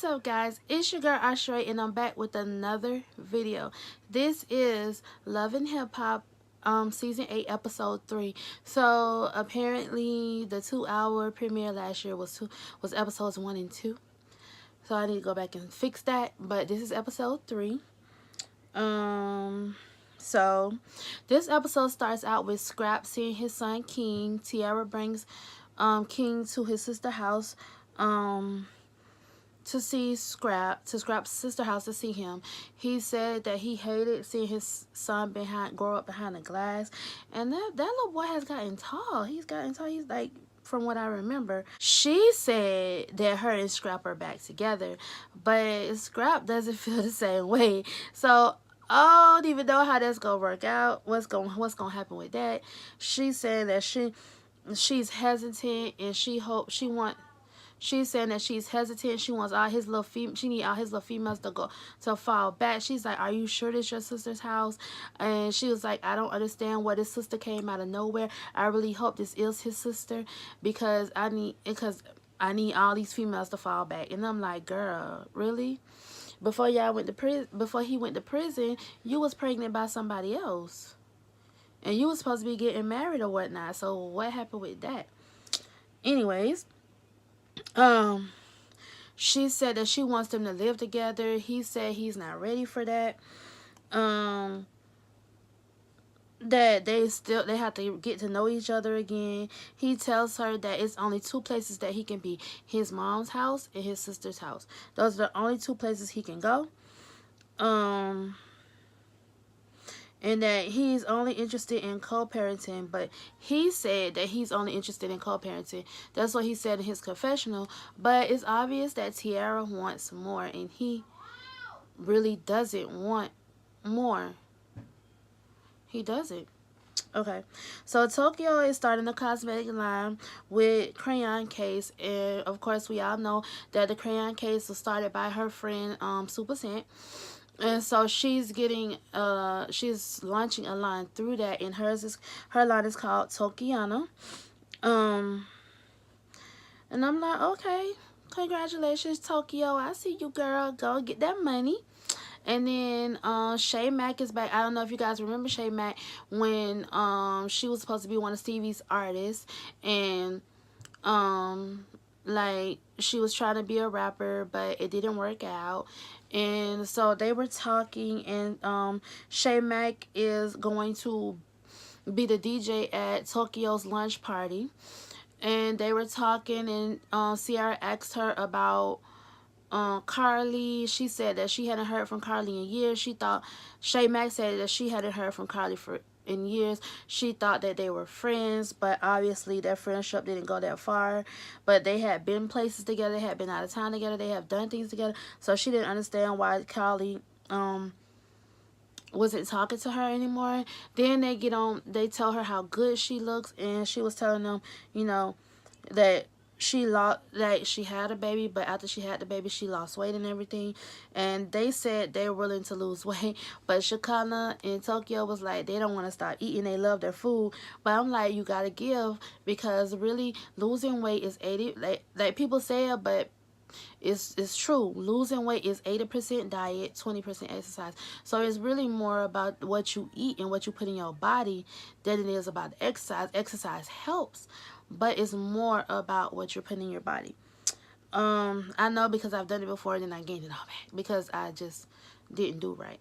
What's up, guys? It's your girl Arsharae, and I'm back with another video. This is Love and Hip Hop season 8 episode 3. So apparently the 2-hour premiere last year was episodes 1 and 2. So I need to go back and fix that, but this is episode 3. So this episode starts out with Scrapp seeing his son King. Tiara brings King to his sister's house to see Scrapp's sister house to see him. He said that he hated seeing his son grow up behind the glass, and that little boy has gotten tall. He's gotten tall. He's like, from what I remember, she said that her and Scrapp are back together, but Scrapp doesn't feel the same way. So I don't even know how that's gonna work out. What's gonna happen with that? She's saying that she's hesitant, and she's saying that she's hesitant. She wants all his little she need all his little females to fall back. She's like, "Are you sure this your sister's house?" And she was like, "I don't understand why this sister came out of nowhere. I really hope this is his sister because I need all these females to fall back." And I'm like, "Girl, really? Before he went to prison, you was pregnant by somebody else, and you was supposed to be getting married or whatnot. So what happened with that?" Anyways, she said that she wants them to live together. He said he's not ready for that. That they have to get to know each other again. He tells her that it's only 2 places that he can be: his mom's house and his sister's house. Those are the only 2 places he can go. And that he's only interested in co-parenting, but he said that he's only interested in co-parenting. That's what he said in his confessional, but it's obvious that Tiara wants more, and he really doesn't want more. He doesn't. Okay, so Tokyo is starting a cosmetic line with crayon case, and of course we all know that the crayon case was started by her friend Super Scent. And so she's launching a line through that, and her line is called Tokiana. And I'm like, okay, congratulations, Tokyo. I see you, girl. Go get that money. And then Shay Mack is back. I don't know if you guys remember Shay Mack when she was supposed to be one of Stevie's artists, and like she was trying to be a rapper, but it didn't work out. And so they were talking, and Shay Mack is going to be the DJ at Tokyo's lunch party. And they were talking, and Ciara asked her about Carly. She said that she hadn't heard from Carly in years. Shay Mack said that she hadn't heard from Carly in years. She thought that they were friends, but obviously their friendship didn't go that far. But they had been places together, they had been out of town together, they have done things together. So she didn't understand why Carly wasn't talking to her anymore. Then they tell her how good she looks, and she was telling them, you know, that she had a baby, but after she had the baby, she lost weight and everything. And they said they were willing to lose weight, but Shakana and Tokyo was like, they don't want to stop eating. They love their food. But I'm like, you gotta give, because really losing weight is 80. Like people say it, but it's true. Losing weight is 80% diet, 20% exercise. So it's really more about what you eat and what you put in your body than it is about the exercise. Exercise helps, but it's more about what you're putting in your body. I know, because I've done it before, and then I gained it all back because I just didn't do right.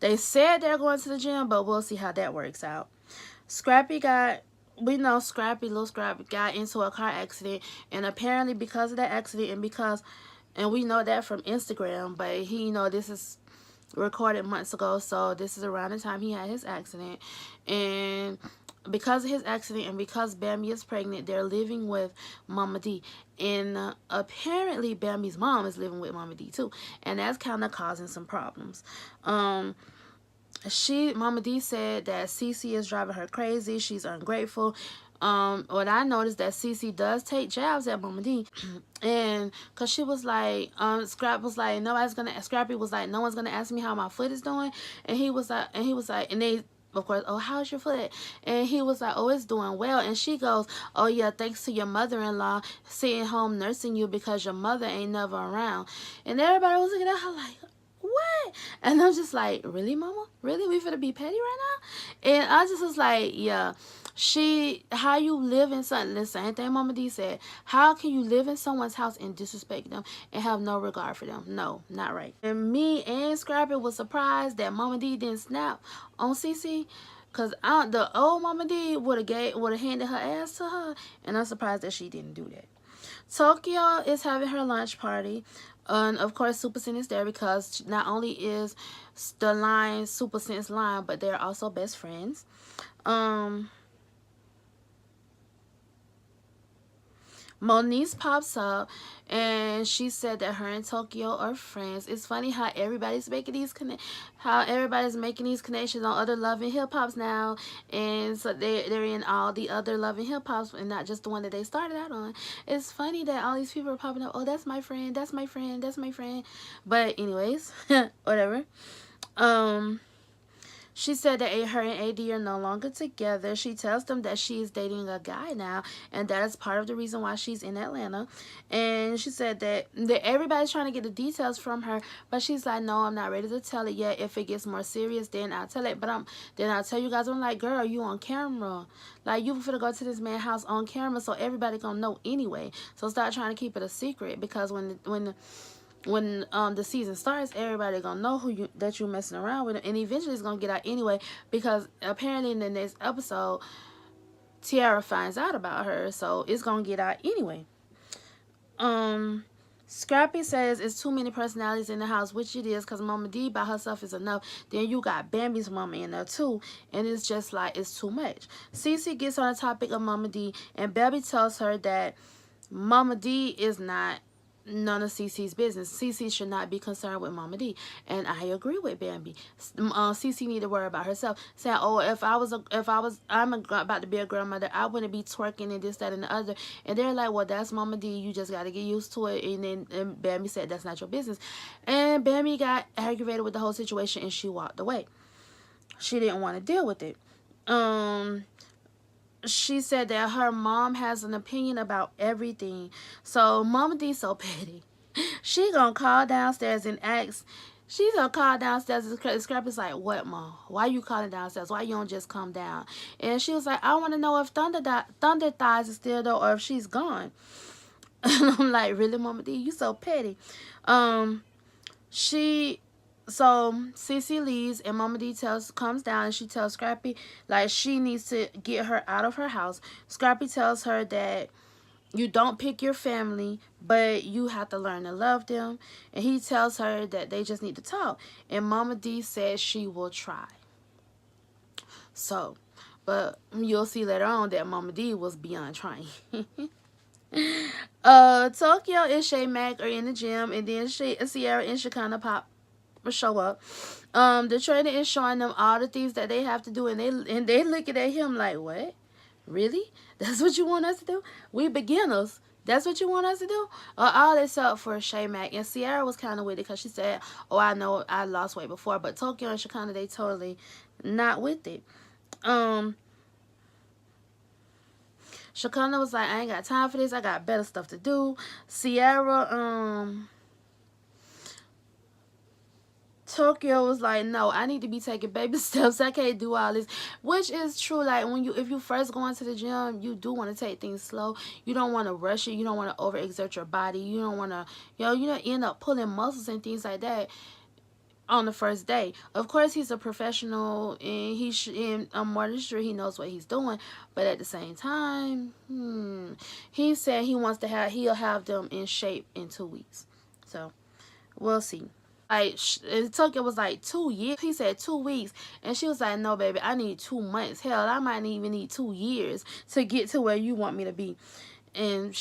They said they're going to the gym, but we'll see how that works out. We know little Scrappy got into a car accident, and apparently because of that accident, and we know that from Instagram, but this is recorded months ago, so this is around the time he had his accident. And because of his accident, and because Bambi is pregnant, they're living with Mama D, and apparently Bambi's mom is living with Mama D too, and that's kind of causing some problems. Mama D said that Cece is driving her crazy. She's ungrateful. What I noticed that Cece does take jabs at Mama D, and cause she was like, Scrappy was like, no one's gonna ask me how my foot is doing, and he was like, of course, oh, how's your foot? And he was like, oh, it's doing well. And she goes, oh, yeah, thanks to your mother-in-law sitting home nursing you because your mother ain't never around. And everybody was looking at her like, what? And I'm just like, really, mama? Really? We finna be petty right now? And I just was like, yeah. How you live in something, the same thing Mama D said. How can you live in someone's house and disrespect them and have no regard for them? No, not right. And me and Scrappy was surprised that Mama D didn't snap on Cece. Cause the old Mama D would have handed her ass to her, and I'm surprised that she didn't do that. Tokyo is having her lunch party. And of course, Super Sen is there because not only is the line Super Sen's line, but they're also best friends. Moniece pops up and she said that her and Tokyo are friends. It's funny how everybody's making these connections on other Love and Hip Hops now, and so they're in all the other Love and Hip Hops and not just the one that they started out on. It's funny that all these people are popping up. Oh, that's my friend. That's my friend. That's my friend. But anyways, whatever. She said that her and AD are no longer together. She tells them that she is dating a guy now, and that is part of the reason why she's in Atlanta. And she said that everybody's trying to get the details from her, but she's like, no, I'm not ready to tell it yet. If it gets more serious, then I'll tell it. But then I'll tell you guys. I'm like, girl, you on camera. Like, you finna go to this man's house on camera, so everybody gonna know anyway. So start trying to keep it a secret, because when the season starts, everybody gonna know that you're messing around with, and eventually it's gonna get out anyway, because apparently in the next episode Tiara finds out about her, so it's gonna get out anyway. Scrappy says it's too many personalities in the house, which it is, because Mama D by herself is enough. Then you got Bambi's mama in there too, and it's just like, it's too much. Cece gets on the topic of Mama D, and Bambi tells her that Mama D is not none of Cece's business. Cece should not be concerned with Mama D, and I agree with Bambi. Cece need to worry about herself. Saying, "Oh, I'm about to be a grandmother, I wouldn't be twerking and this, that, and the other." And they're like, "Well, that's Mama D. You just got to get used to it." And Bambi said, "That's not your business." And Bambi got aggravated with the whole situation, and she walked away. She didn't want to deal with it. She said that her mom has an opinion about everything. So Mama D so petty. She gonna call downstairs and ask. She's gonna call downstairs and Scrap is like, "What, Mom? Why you calling downstairs? Why you don't just come down?" And she was like, "I want to know if Thunder Thighs is still there or if she's gone." And I'm like, "Really, Mama D? You so petty." So Cece leaves, and Mama D comes down, and she tells Scrappy like she needs to get her out of her house. Scrappy tells her that you don't pick your family, but you have to learn to love them. And he tells her that they just need to talk. And Mama D says she will try. So, but you'll see later on that Mama D was beyond trying. Tokyo and Shay Mac are in the gym, and then Sierra and Shekinah show up. The trainer is showing them all the things that they have to do, and they looking at him like, "What? Really? That's what you want us to do? We beginners. That's what you want us to do?" All this up for Shay Mac, and Sierra was kind of with it because she said, "Oh, I know I lost weight before," but Tokyo and Shekinah, they totally not with it. Shekinah was like, "I ain't got time for this. I got better stuff to do." Sierra, Tokyo was like, "No, I need to be taking baby steps. I can't do all this," which is true. Like, if you first go into the gym, you do want to take things slow. You don't want to rush it. You don't want to overexert your body. You don't want to, you don't end up pulling muscles and things like that on the first day. Of course, he's a professional, and I'm more than sure he knows what he's doing. But at the same time, he said he'll have them in shape in 2 weeks. So we'll see. Like, Tokyo was like 2 years. He said 2 weeks, and she was like, "No, baby, I need 2 months. Hell, I might even need 2 years to get to where you want me to be." And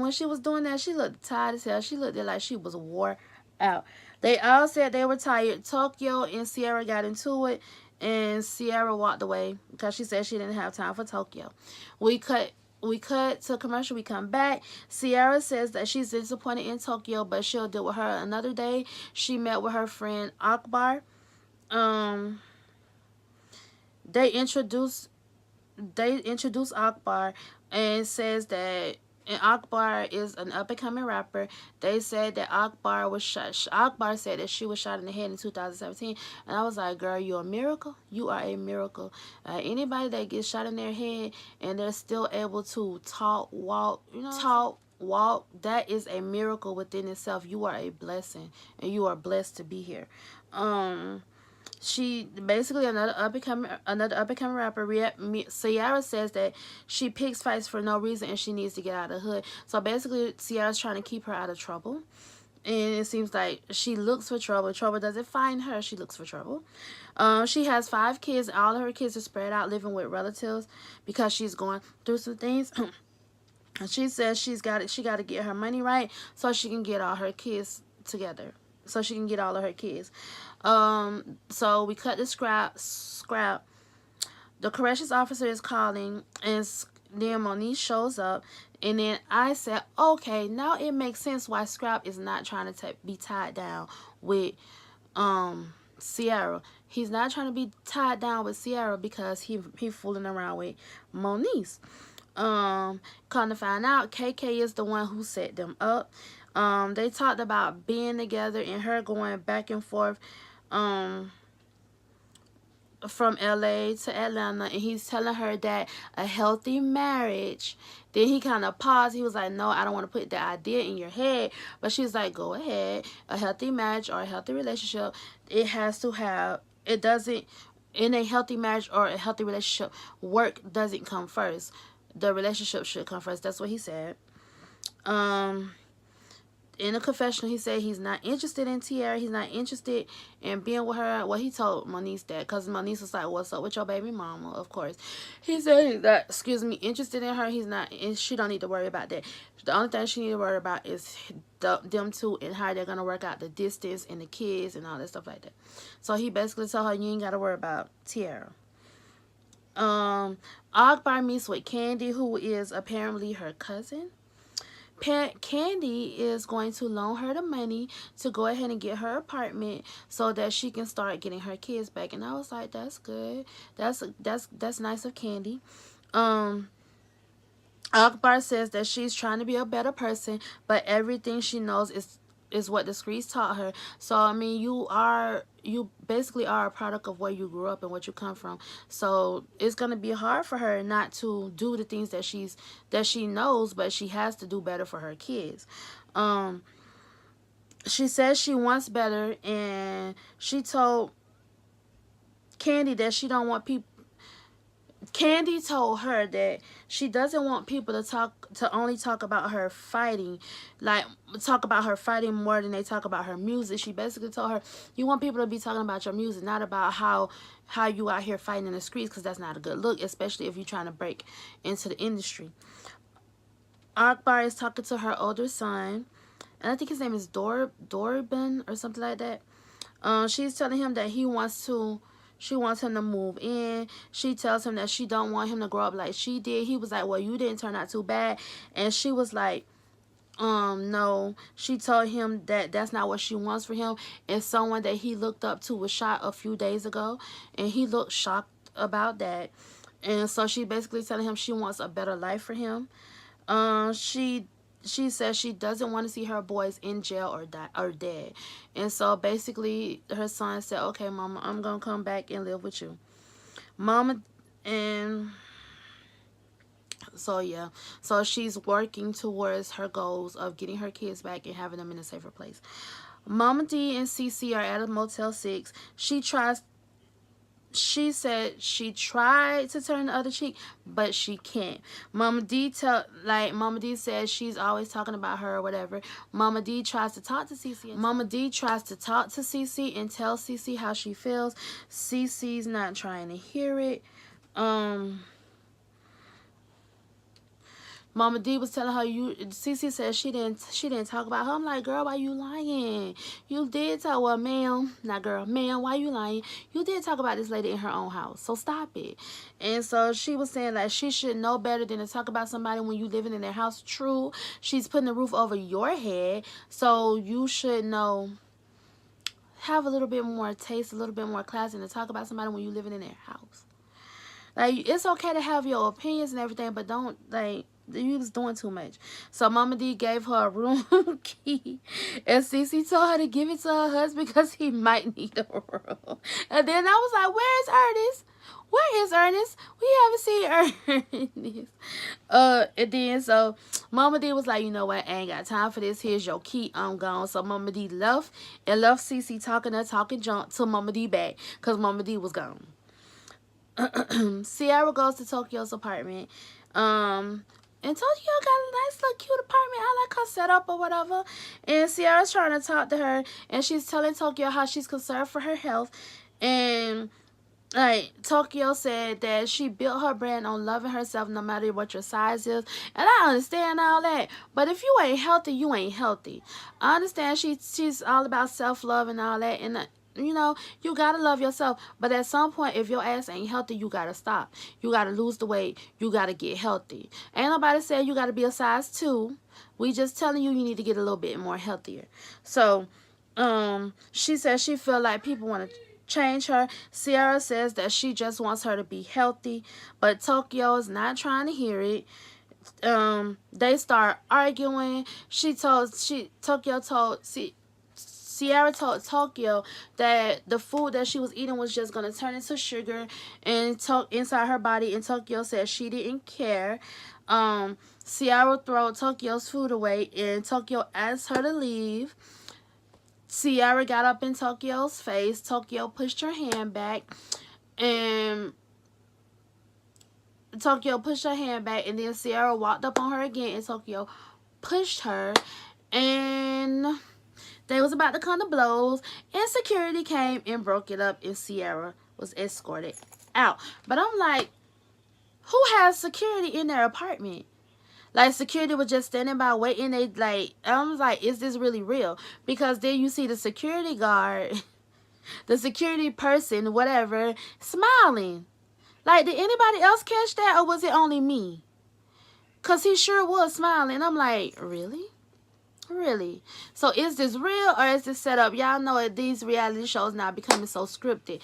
when she was doing that, she looked tired as hell. She looked like she was wore out. They all said they were tired. Tokyo and Sierra got into it, and Sierra walked away because she said she didn't have time for Tokyo. We cut to commercial. We come back. Sierra says that she's disappointed in Tokyo, but she'll deal with her another day. She met with her friend Akbar. they introduce Akbar, and says that, and Akbar is an up and coming rapper. They said that Akbar was shot. Akbar said that she was shot in the head in 2017, and I was like, "Girl, you're a miracle. You are a miracle. Anybody that gets shot in their head and they're still able to talk, walk, walk, that is a miracle within itself. You are a blessing, and you are blessed to be here." She basically, another up and coming rapper, Ciara, says that she picks fights for no reason and she needs to get out of the hood. So basically, Ciara's trying to keep her out of trouble, and it seems like she looks for trouble. Trouble doesn't find her. She looks for trouble. She has 5 kids. All of her kids are spread out living with relatives because she's going through some things. And she says she got to get her money right so she can get all her kids together. So she can get all of her kids. So we cut the scrap. The corrections officer is calling, and then Monique shows up, and then I said, okay, now it makes sense why Scrap is not trying to be tied down with Ciara. He's not trying to be tied down with Ciara because he fooling around with Monique. Come to find out, KK is the one who set them up. They talked about being together and her going back and forth from LA to Atlanta, and he's telling her that a healthy marriage. Then he kind of paused. He was like, no, I don't want to put the idea in your head. But she's like, go ahead. A healthy marriage or a healthy relationship, it has to have, it doesn't, in a healthy marriage or a healthy relationship, work doesn't come first. The relationship should come first. That's what he said. In a confessional, he said he's not interested in Tiara. He's not interested in being with her. Well, he told Monique that because Monique was like, what's up with your baby mama? Of course. He said he's not, interested in her. He's not, and she don't need to worry about that. The only thing she need to worry about is them two and how they're going to work out the distance and the kids and all that stuff like that. So he basically told her, you ain't got to worry about Tiara. Akbar meets with Candy, who is apparently her cousin. Candy is going to loan her the money to go ahead and get her apartment so that she can start getting her kids back. And I was like, that's good. That's nice of Candy. Akbar says that she's trying to be a better person, but everything she knows is what the streets taught her. So I mean, you basically are a product of where you grew up and what you come from. So it's gonna be hard for her not to do the things that she knows, but she has to do better for her kids. She says she wants better, and she told Candy that she don't want people. Candy told her that she doesn't want people to only talk about her fighting, like talk about her fighting more than they talk about her music. She basically told her, you want people to be talking about your music, not about how you out here fighting in the streets, because that's not a good look, especially if you're trying to break into the industry. Akbar is talking to her older son, and I think his name is Dorban or something like that. She's telling him that she wants him to move in. She tells him that she don't want him to grow up like she did. He was like, well, you didn't turn out too bad. And she was like, no. She told him that that's not what she wants for him. And someone that he looked up to was shot a few days ago, and he looked shocked about that. And so she basically telling him she wants a better life for him. She says she doesn't want to see her boys in jail or dead. And so basically her son said, okay, mama, I'm going to come back and live with you. Mama, and so yeah. So she's working towards her goals of getting her kids back and having them in a safer place. Mama D and Cece are at a Motel 6. She said she tried to turn the other cheek, but she can't. Mama D says she's always talking about her or whatever. Mama D tries to talk to Cece. And tell Cece how she feels. Cece's not trying to hear it. Mama D was telling her, Cece said she didn't talk about her. I'm like, girl, why you lying? You did talk, well, ma'am, not girl, ma'am, why you lying? You did talk about this lady in her own house, so stop it. And so she was saying, like, she should know better than to talk about somebody when you living in their house. True, she's putting the roof over your head, so you should know, have a little bit more taste, a little bit more class, than to talk about somebody when you living in their house. Like, it's okay to have your opinions and everything, but don't, like, you was doing too much. So Mama D gave her a room key, and Cece told her to give it to her husband because he might need a room. And then I was like, where's Ernest? Where is Ernest? We haven't seen Ernest. And then so Mama D was like, you know what? I ain't got time for this. Here's your key. I'm gone. So Mama D left and left Cece talking junk to Mama D back because Mama D was gone. Sierra goes to Tokyo's apartment. And Tokyo got a nice little cute apartment. I like her setup or whatever. And Sierra's trying to talk to her, and she's telling Tokyo how she's concerned for her health. And like, Tokyo said that she built her brand on loving herself no matter what your size is. And I understand all that. But if you ain't healthy, you ain't healthy. I understand she's all about self-love and all that. And you know, you gotta love yourself. But at some point, if your ass ain't healthy, you gotta stop. You gotta lose the weight. You gotta get healthy. Ain't nobody said you gotta be a size 2. We just telling you need to get a little bit more healthier. So, she says she feel like people want to change her. Sierra says that she just wants her to be healthy, but Tokyo is not trying to hear it. They start arguing. Sierra told Tokyo that the food that she was eating was just going to turn into sugar and inside her body, and Tokyo said she didn't care. Sierra threw Tokyo's food away, and Tokyo asked her to leave. Sierra got up in Tokyo's face. Tokyo pushed her hand back, and then Sierra walked up on her again, and Tokyo pushed her, and they was about to come to blows, and security came and broke it up, and Sierra was escorted out. But I'm like, who has security in their apartment? Like, security was just standing by waiting. I was like, is this really real? Because then you see the security guard, the security person, whatever, smiling. Like, did anybody else catch that, or was it only me? Because he sure was smiling. I'm like, really? Really? So is this real or is this set up? Y'all know these reality shows now becoming so scripted.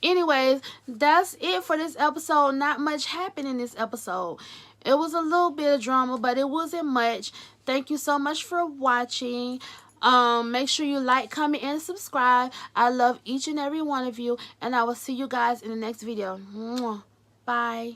Anyways, that's it for this episode. Not much happened in this episode. It was a little bit of drama, but it wasn't much. Thank you so much for watching. Make sure you like, comment, and subscribe. I love each and every one of you, and I will see you guys in the next video. Bye.